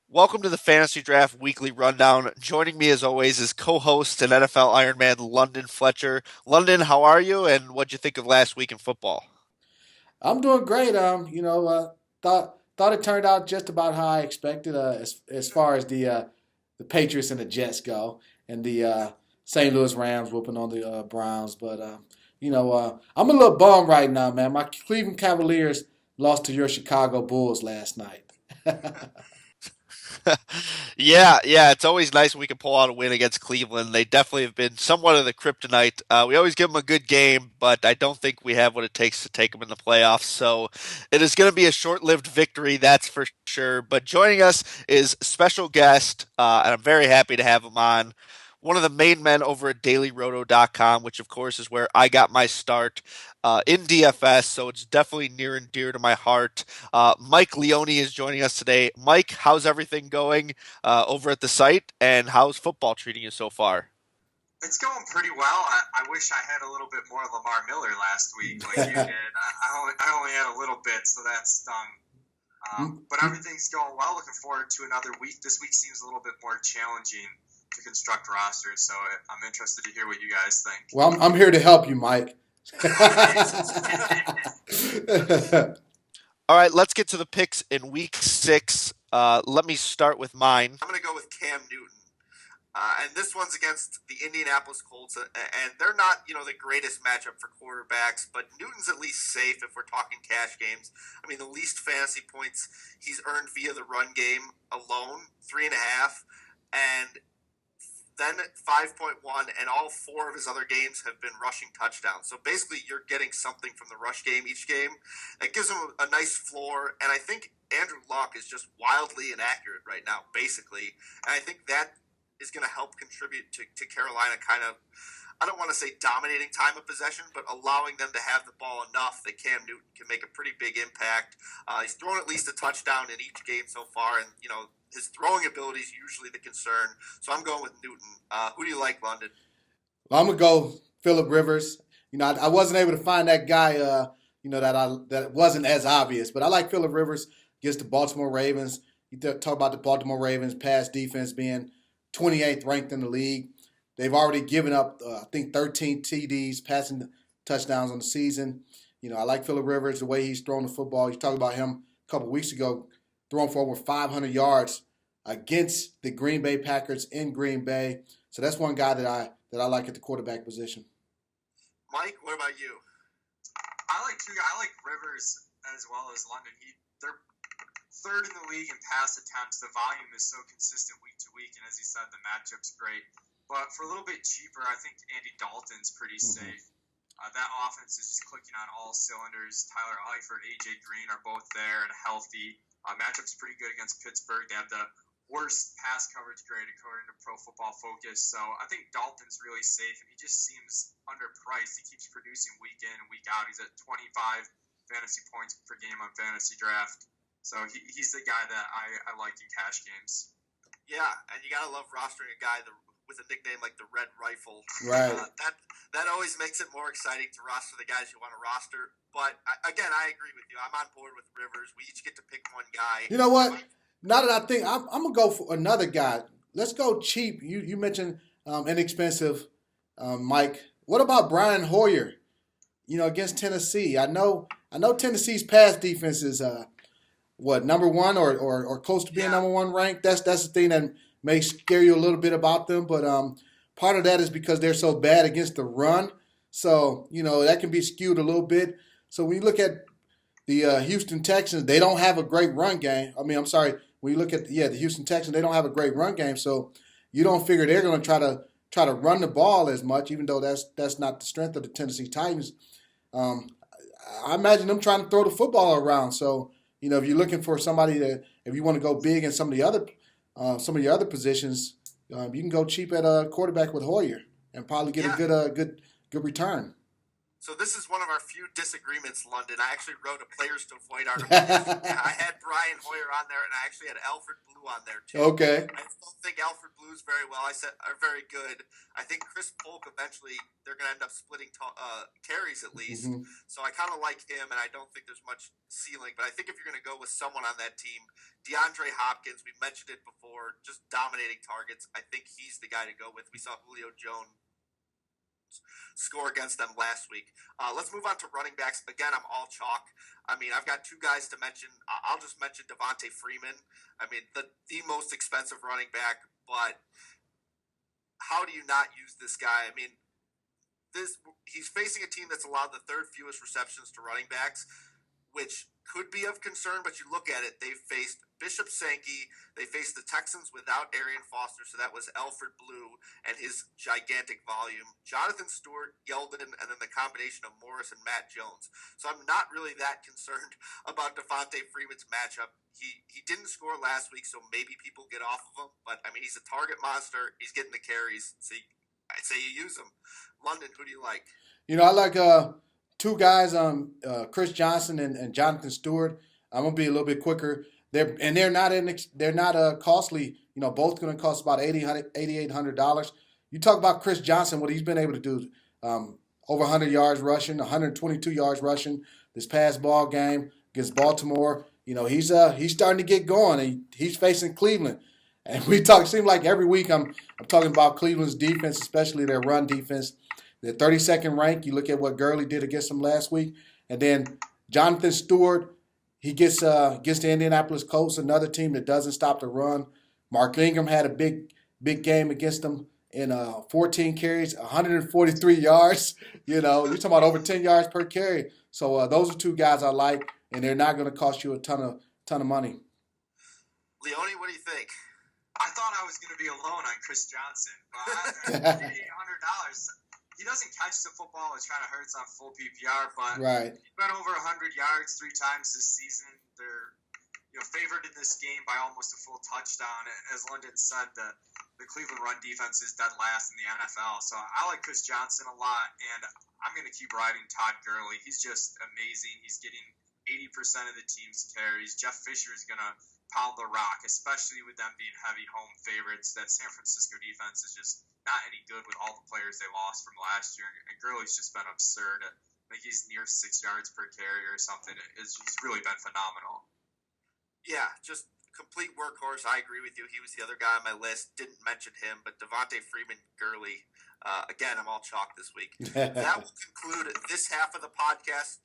Welcome to the Fantasy Draft Weekly Rundown. Joining me as always is co-host and NFL Ironman London Fletcher. London, how are you and what'd you think of last week in football? I'm doing great. Thought it turned out just about how I expected. As far as the Patriots and the Jets go, and the St. Louis Rams whooping on the Browns. But I'm a little bummed right now, man. My Cleveland Cavaliers lost to your Chicago Bulls last night. Yeah, it's always nice when we can pull out a win against Cleveland. They definitely have been somewhat of the kryptonite. We always give them a good game, but I don't think we have what it takes to take them in the playoffs. So it is going to be a short-lived victory, that's for sure. But joining us is special guest, and I'm very happy to have him on. One of the main men over at dailyroto.com, which of course is where I got my start in DFS, so it's definitely near and dear to my heart. Mike Leone is joining us today. Mike, how's everything going over at the site, and how's football treating you so far? It's going pretty well. I wish I had a little bit more Lamar Miller last week, like you did. I only had a little bit, so that stung. But everything's going well. Looking forward to another week. This week seems a little bit more challenging to construct rosters, so I'm interested to hear what you guys think. Well, I'm here to help you, Mike. All right, let's get to the picks in week 6. Let me start with mine. I'm going to go with Cam Newton. And this one's against the Indianapolis Colts, and they're not, the greatest matchup for quarterbacks, but Newton's at least safe if we're talking cash games. I mean, the least fantasy points he's earned via the run game alone, 3.5, and then 5.1, and all 4 of his other games have been rushing touchdowns. So basically, you're getting something from the rush game each game. It gives him a nice floor, and I think Andrew Luck is just wildly inaccurate right now, basically. And I think that is going to help contribute to Carolina kind of, I don't want to say dominating time of possession, but allowing them to have the ball enough that Cam Newton can make a pretty big impact. He's thrown at least a touchdown in each game so far, and, his throwing ability is usually the concern. So I'm going with Newton. Who do you like, London? Well, I'm gonna go Phillip Rivers. I wasn't able to find that guy. That wasn't as obvious, but I like Phillip Rivers against the Baltimore Ravens. You talk about the Baltimore Ravens pass defense being 28th ranked in the league. They've already given up, I think, 13 TDs, passing touchdowns on the season. I like Phillip Rivers, the way he's thrown the football. You talked about him a couple of weeks ago, throwing for over 500 yards against the Green Bay Packers in Green Bay. So that's one guy that I like at the quarterback position. Mike, what about you? I like Rivers as well as London. They're third in the league in pass attempts. The volume is so consistent week to week, and as you said, the matchup's great. But for a little bit cheaper, I think Andy Dalton's pretty safe. That offense is just clicking on all cylinders. Tyler Eifert, AJ Green are both there and healthy. Matchup's pretty good against Pittsburgh. They have the worst pass coverage grade according to Pro Football Focus. So I think Dalton's really safe, and he just seems underpriced. He keeps producing week in and week out. He's at 25 fantasy points per game on FantasyDraft. So he's the guy that I like in cash games. Yeah, and you gotta love rostering a guy with a nickname like the Red Rifle. Right. That always makes it more exciting to roster the guys you want to roster. But again, I agree with you. I'm on board with Rivers. We each get to pick one guy. You know what? Now that I think, I'm gonna go for another guy. Let's go cheap. You mentioned inexpensive, Mike. What about Brian Hoyer? Against Tennessee. I know Tennessee's pass defense is number one or close to being number one ranked. That's the thing that may scare you a little bit about them. But part of that is because they're so bad against the run. So that can be skewed a little bit. So when you look at the Houston Texans, they don't have a great run game. I'm sorry. When you look at the Houston Texans, they don't have a great run game. So you don't figure they're going to try to run the ball as much, even though that's not the strength of the Tennessee Titans. I imagine them trying to throw the football around. So if you're looking for somebody if you want to go big in some of your other positions, you can go cheap at a quarterback with Hoyer and probably get a good return. So this is one of our few disagreements, London. I actually wrote a players to avoid article. I had Brian Hoyer on there, and I actually had Alfred Blue on there too. Okay. I don't think Alfred Blue's very well. I said are very good. I think Chris Polk eventually they're going to end up splitting carries at least. Mm-hmm. So I kind of like him, and I don't think there's much ceiling. But I think if you're going to go with someone on that team, DeAndre Hopkins, we mentioned it before, just dominating targets. I think he's the guy to go with. We saw Julio Jones score against them last week. Let's move on to running backs. Again, I'm all chalk. I mean, I've got two guys to mention. I'll just mention Devontae Freeman. I mean, the most expensive running back, but how do you not use this guy? I mean, he's facing a team that's allowed the third fewest receptions to running backs, which could be of concern, but you look at it, they've faced Bishop Sankey, they faced the Texans without Arian Foster, so that was Alfred Blue and his gigantic volume, Jonathan Stewart, Yeldon, and then the combination of Morris and Matt Jones. So I'm not really that concerned about Devontae Freeman's matchup. He didn't score last week, so maybe people get off of him, but I mean, he's a target monster, he's getting the carries, so I'd say you use him. London, who do you like? You know, I like two guys, Chris Johnson and Jonathan Stewart. I'm gonna be a little bit quicker. They're not costly. You know, both going to cost about $8,800. You talk about Chris Johnson, what he's been able to do, over 100 yards rushing, 122 yards rushing this past ball game against Baltimore. You know, he's starting to get going. He's facing Cleveland, and seem like every week I'm talking about Cleveland's defense, especially their run defense. They're 32nd ranked. You look at what Gurley did against them last week, and then Jonathan Stewart. He gets the Indianapolis Colts, another team that doesn't stop the run. Mark Ingram had a big game against them in 14 carries, 143 yards. You know, you're talking about over 10 yards per carry. So those are two guys I like, and they're not going to cost you a ton of money. Leone, what do you think? I thought I was going to be alone on Chris Johnson, but $800. He doesn't catch the football, which kind of hurts on full PPR, but right. He's been over 100 yards 3 times this season. They're favored in this game by almost a full touchdown. As London said, the Cleveland run defense is dead last in the NFL. So I like Chris Johnson a lot, and I'm going to keep riding Todd Gurley. He's just amazing. He's getting 80% of the team's carries. Jeff Fisher is going to pound the rock, especially with them being heavy home favorites. That San Francisco defense is just not any good with all the players they lost from last year. And Gurley's just been absurd. I think he's near 6 yards per carry or something. He's really been phenomenal. Yeah, just complete workhorse. I agree with you. He was the other guy on my list. Didn't mention him, but Devontae Freeman, Gurley. Again, I'm all chalk this week. That will conclude this half of the podcast.